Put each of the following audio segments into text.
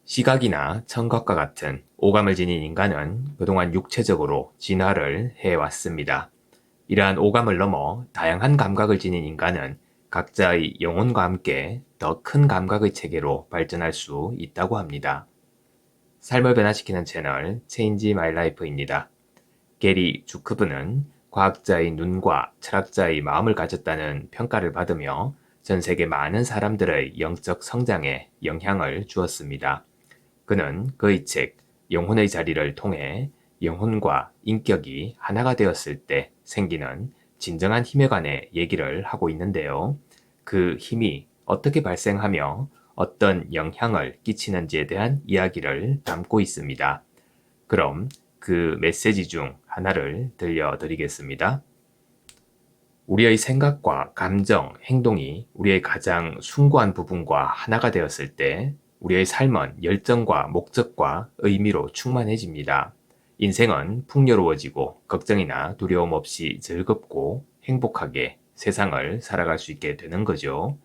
시각이나 청각과 같은 오감을 지닌 인간은 그동안 육체적으로 진화를 해왔습니다. 이러한 오감을 넘어 다양한 감각을 지닌 인간은 각자의 영혼과 함께 더 큰 감각의 체계로 발전할 수 있다고 합니다. 삶을 변화시키는 채널 체인지 마이 라이프입니다. 게리 주크브는 과학자의 눈과 철학자의 마음을 가졌다는 평가를 받으며 전 세계 많은 사람들의 영적 성장에 영향을 주었습니다. 그는 그의 책 영혼의 자리를 통해 영혼과 인격이 하나가 되었을 때 생기는 진정한 힘에 관해 얘기를 하고 있는데요. 그 힘이 어떻게 발생하며 어떤 영향을 끼치는지에 대한 이야기를 담고 있습니다. 그럼 그 메시지 중 하나를 들려드리겠습니다. 우리의 생각과 감정, 행동이 우리의 가장 숭고한 부분과 하나가 되었을 때 우리의 삶은 열정과 목적과 의미로 충만해집니다. 인생은 풍요로워지고 걱정이나 두려움 없이 즐겁고 행복하게 세상을 살아갈 수 있게 되는 거죠.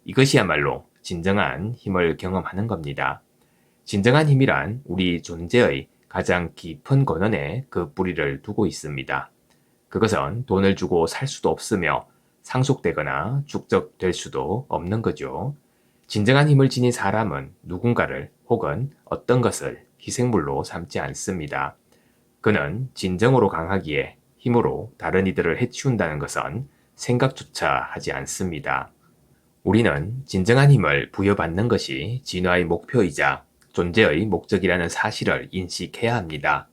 이것이야말로 진정한 힘을 경험하는 겁니다. 진정한 힘이란 우리 존재의 가장 깊은 근원에 그 뿌리를 두고 있습니다. 그것은 돈을 주고 살 수도 없으며 상속되거나 축적될 수도 없는 거죠. 진정한 힘을 지닌 사람은 누군가를 혹은 어떤 것을 희생물로 삼지 않습니다. 그는 진정으로 강하기에 힘으로 다른 이들을 해치운다는 것은 생각조차 하지 않습니다. 우리는 진정한 힘을 부여받는 것이 진화의 목표이자 존재의 목적이라는 사실을 인식해야 합니다.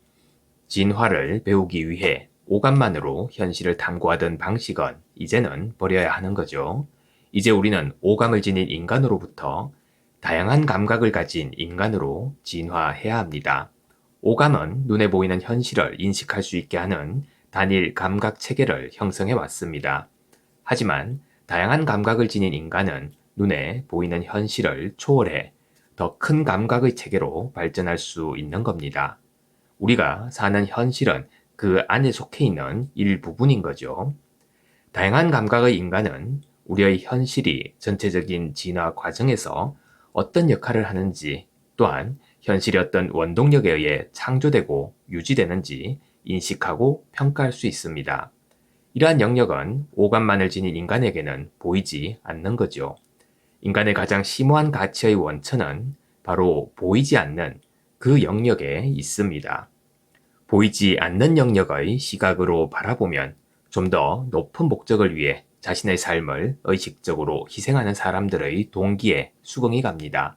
진화를 배우기 위해 오감만으로 현실을 탐구하던 방식은 이제는 버려야 하는 거죠. 이제 우리는 오감을 지닌 인간으로부터 다양한 감각을 가진 인간으로 진화해야 합니다. 오감은 눈에 보이는 현실을 인식할 수 있게 하는 단일 감각 체계를 형성해 왔습니다. 하지만 다양한 감각을 지닌 인간은 눈에 보이는 현실을 초월해 더 큰 감각의 체계로 발전할 수 있는 겁니다. 우리가 사는 현실은 그 안에 속해 있는 일부분인 거죠. 다양한 감각의 인간은 우리의 현실이 전체적인 진화 과정에서 어떤 역할을 하는지 또한 현실이 어떤 원동력에 의해 창조되고 유지되는지 인식하고 평가할 수 있습니다. 이러한 영역은 오감만을 지닌 인간에게는 보이지 않는 거죠. 인간의 가장 심오한 가치의 원천은 바로 보이지 않는 그 영역에 있습니다. 보이지 않는 영역의 시각으로 바라보면 좀 더 높은 목적을 위해 자신의 삶을 의식적으로 희생하는 사람들의 동기에 수긍이 갑니다.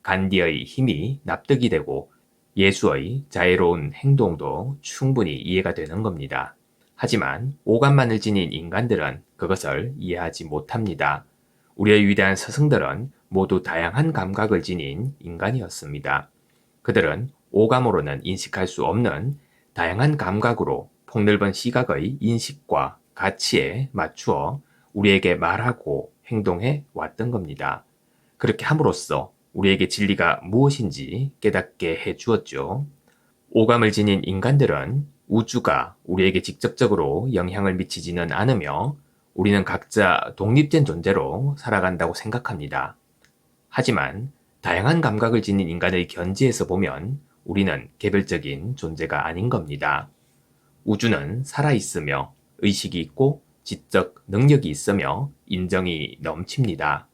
간디의 힘이 납득이 되고 예수의 자애로운 행동도 충분히 이해가 되는 겁니다. 하지만 오감만을 지닌 인간들은 그것을 이해하지 못합니다. 우리의 위대한 스승들은 모두 다양한 감각을 지닌 인간이었습니다. 그들은 오감으로는 인식할 수 없는 다양한 감각으로 폭넓은 시각의 인식과 가치에 맞추어 우리에게 말하고 행동해 왔던 겁니다. 그렇게 함으로써 우리에게 진리가 무엇인지 깨닫게 해 주었죠. 오감을 지닌 인간들은 우주가 우리에게 직접적으로 영향을 미치지는 않으며 우리는 각자 독립된 존재로 살아간다고 생각합니다. 하지만 다양한 감각을 지닌 인간의 견지에서 보면 우리는 개별적인 존재가 아닌 겁니다. 우주는 살아있으며 의식이 있고 지적 능력이 있으며 인정이 넘칩니다.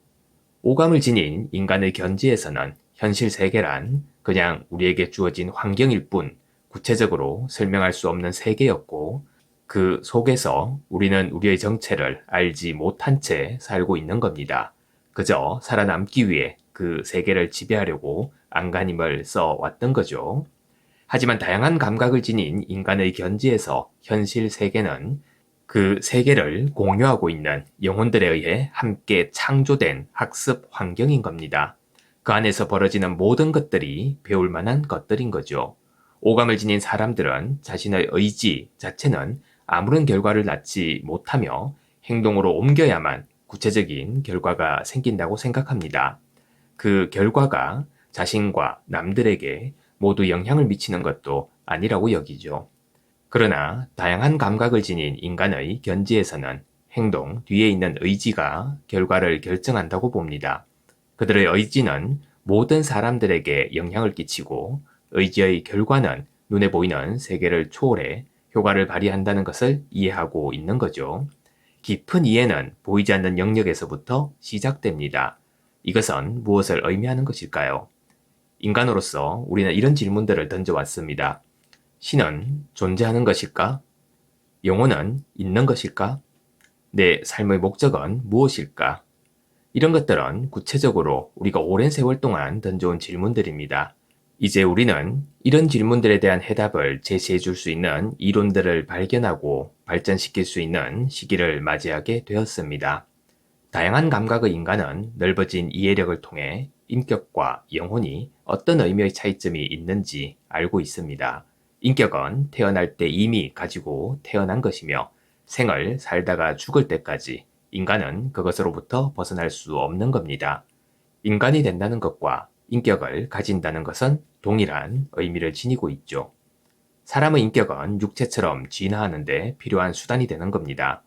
오감을 지닌 인간의 견지에서는 현실 세계란 그냥 우리에게 주어진 환경일 뿐 구체적으로 설명할 수 없는 세계였고 그 속에서 우리는 우리의 정체를 알지 못한 채 살고 있는 겁니다. 그저 살아남기 위해 그 세계를 지배하려고 안간힘을 써왔던 거죠. 하지만 다양한 감각을 지닌 인간의 견지에서 현실 세계는 그 세계를 공유하고 있는 영혼들에 의해 함께 창조된 학습 환경인 겁니다. 그 안에서 벌어지는 모든 것들이 배울 만한 것들인 거죠. 오감을 지닌 사람들은 자신의 의지 자체는 아무런 결과를 낳지 못하며 행동으로 옮겨야만 구체적인 결과가 생긴다고 생각합니다. 그 결과가 자신과 남들에게 모두 영향을 미치는 것도 아니라고 여기죠. 그러나 다양한 감각을 지닌 인간의 견지에서는 행동 뒤에 있는 의지가 결과를 결정한다고 봅니다. 그들의 의지는 모든 사람들에게 영향을 끼치고 의지의 결과는 눈에 보이는 세계를 초월해 효과를 발휘한다는 것을 이해하고 있는 거죠. 깊은 이해는 보이지 않는 영역에서부터 시작됩니다. 이것은 무엇을 의미하는 것일까요? 인간으로서 우리는 이런 질문들을 던져왔습니다. 신은 존재하는 것일까? 영혼은 있는 것일까? 내 삶의 목적은 무엇일까? 이런 것들은 구체적으로 우리가 오랜 세월 동안 던져온 질문들입니다. 이제 우리는 이런 질문들에 대한 해답을 제시해 줄 수 있는 이론들을 발견하고 발전시킬 수 있는 시기를 맞이하게 되었습니다. 다양한 감각의 인간은 넓어진 이해력을 통해 인격과 영혼이 어떤 의미의 차이점이 있는지 알고 있습니다. 인격은 태어날 때 이미 가지고 태어난 것이며 생을 살다가 죽을 때까지 인간은 그것으로부터 벗어날 수 없는 겁니다. 인간이 된다는 것과 인격을 가진다는 것은 동일한 의미를 지니고 있죠. 사람의 인격은 육체처럼 진화하는 데 필요한 수단이 되는 겁니다.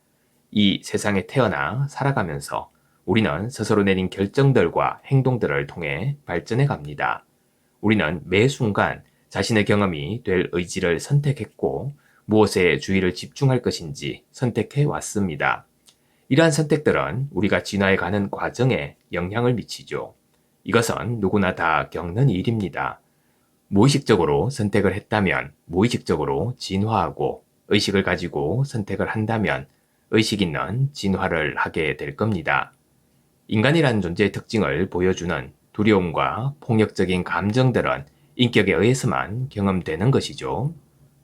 이 세상에 태어나 살아가면서 우리는 스스로 내린 결정들과 행동들을 통해 발전해 갑니다. 우리는 매 순간 자신의 경험이 될 의지를 선택했고 무엇에 주의를 집중할 것인지 선택해 왔습니다. 이러한 선택들은 우리가 진화해 가는 과정에 영향을 미치죠. 이것은 누구나 다 겪는 일입니다. 무의식적으로 선택을 했다면 무의식적으로 진화하고 의식을 가지고 선택을 한다면 의식 있는 진화를 하게 될 겁니다. 인간이라는 존재의 특징을 보여주는 두려움과 폭력적인 감정들은 인격에 의해서만 경험되는 것이죠.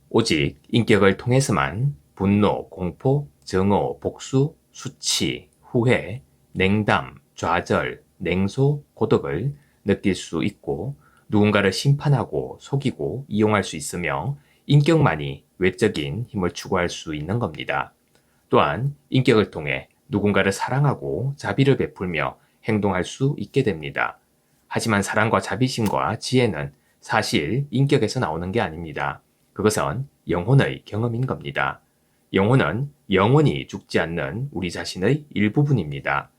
오직 인격을 통해서만 분노, 공포, 정오, 복수, 수치, 후회, 냉담, 좌절, 냉소, 고독을 느낄 수 있고 누군가를 심판하고 속이고 이용할 수 있으며 인격만이 외적인 힘을 추구할 수 있는 겁니다. 또한 인격을 통해 누군가를 사랑하고 자비를 베풀며 행동할 수 있게 됩니다. 하지만 사랑과 자비심과 지혜는 사실 인격에서 나오는 게 아닙니다. 그것은 영혼의 경험인 겁니다. 영혼은 영원히 죽지 않는 우리 자신의 일부분입니다.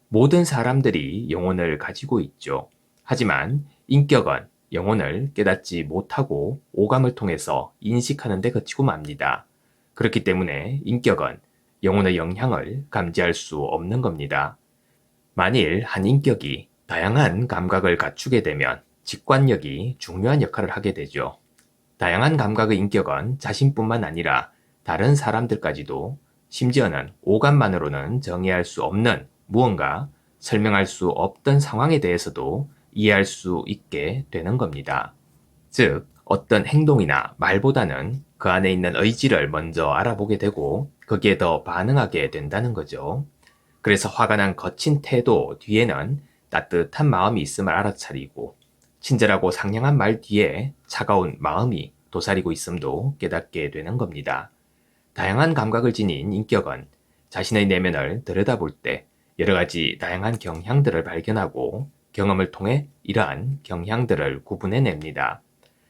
모든 사람들이 영혼을 가지고 있죠. 하지만 인격은 영혼을 깨닫지 못하고 오감을 통해서 인식하는 데 그치고 맙니다. 그렇기 때문에 인격은 영혼의 영향을 감지할 수 없는 겁니다. 만일 한 인격이 다양한 감각을 갖추게 되면 직관력이 중요한 역할을 하게 되죠. 다양한 감각의 인격은 자신뿐만 아니라 다른 사람들까지도 심지어는 오감만으로는 정의할 수 없는 무언가 설명할 수 없던 상황에 대해서도 이해할 수 있게 되는 겁니다. 즉, 어떤 행동이나 말보다는 그 안에 있는 의지를 먼저 알아보게 되고 거기에 더 반응하게 된다는 거죠. 그래서 화가 난 거친 태도 뒤에는 따뜻한 마음이 있음을 알아차리고 친절하고 상냥한 말 뒤에 차가운 마음이 도사리고 있음도 깨닫게 되는 겁니다. 다양한 감각을 지닌 인격은 자신의 내면을 들여다볼 때 여러 가지 다양한 경향들을 발견하고 경험을 통해 이러한 경향들을 구분해냅니다.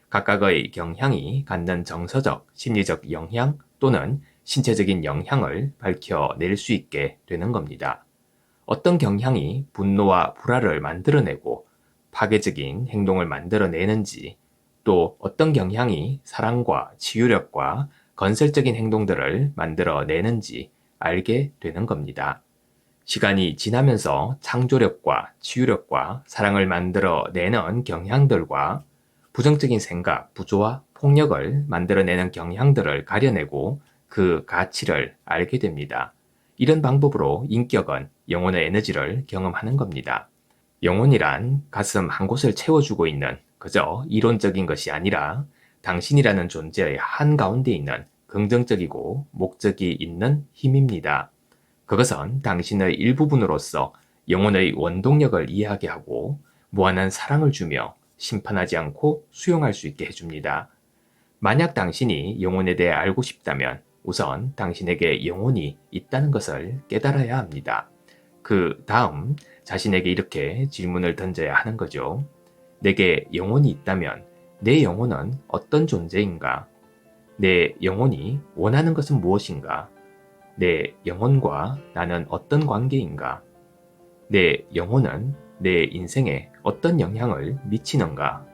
각각의 경향이 갖는 정서적, 심리적 영향 또는 신체적인 영향을 밝혀낼 수 있게 되는 겁니다. 어떤 경향이 분노와 불화를 만들어내고 파괴적인 행동을 만들어내는지, 또 어떤 경향이 사랑과 치유력과 건설적인 행동들을 만들어내는지 알게 되는 겁니다. 시간이 지나면서 창조력과 치유력과 사랑을 만들어내는 경향들과 부정적인 생각, 부조와 폭력을 만들어내는 경향들을 가려내고 그 가치를 알게 됩니다. 이런 방법으로 인격은 영혼의 에너지를 경험하는 겁니다. 영혼이란 가슴 한 곳을 채워주고 있는 그저 이론적인 것이 아니라 당신이라는 존재의 한가운데 있는 긍정적이고 목적이 있는 힘입니다. 그것은 당신의 일부분으로서 영혼의 원동력을 이해하게 하고 무한한 사랑을 주며 심판하지 않고 수용할 수 있게 해줍니다. 만약 당신이 영혼에 대해 알고 싶다면 우선 당신에게 영혼이 있다는 것을 깨달아야 합니다. 그 다음 자신에게 이렇게 질문을 던져야 하는 거죠. 내게 영혼이 있다면 내 영혼은 어떤 존재인가? 내 영혼이 원하는 것은 무엇인가? 내 영혼과 나는 어떤 관계인가? 내 영혼은 내 인생에 어떤 영향을 미치는가?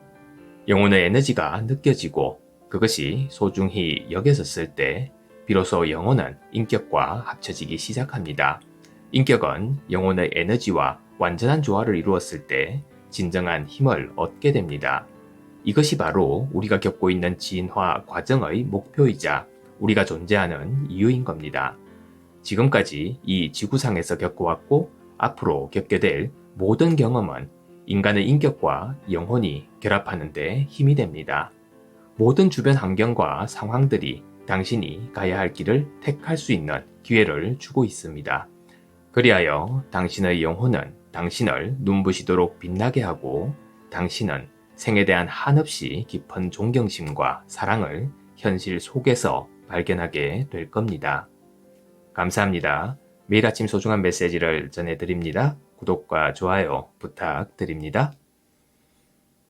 영혼의 에너지가 느껴지고 그것이 소중히 여겨졌을 때 비로소 영혼은 인격과 합쳐지기 시작합니다. 인격은 영혼의 에너지와 완전한 조화를 이루었을 때 진정한 힘을 얻게 됩니다. 이것이 바로 우리가 겪고 있는 진화 과정의 목표이자 우리가 존재하는 이유인 겁니다. 지금까지 이 지구상에서 겪어왔고 앞으로 겪게 될 모든 경험은 인간의 인격과 영혼이 결합하는 데 힘이 됩니다. 모든 주변 환경과 상황들이 당신이 가야 할 길을 택할 수 있는 기회를 주고 있습니다. 그리하여 당신의 영혼은 당신을 눈부시도록 빛나게 하고 당신은 생에 대한 한없이 깊은 존경심과 사랑을 현실 속에서 발견하게 될 겁니다. 감사합니다. 매일 아침 소중한 메시지를 전해드립니다. 구독과 좋아요 부탁드립니다.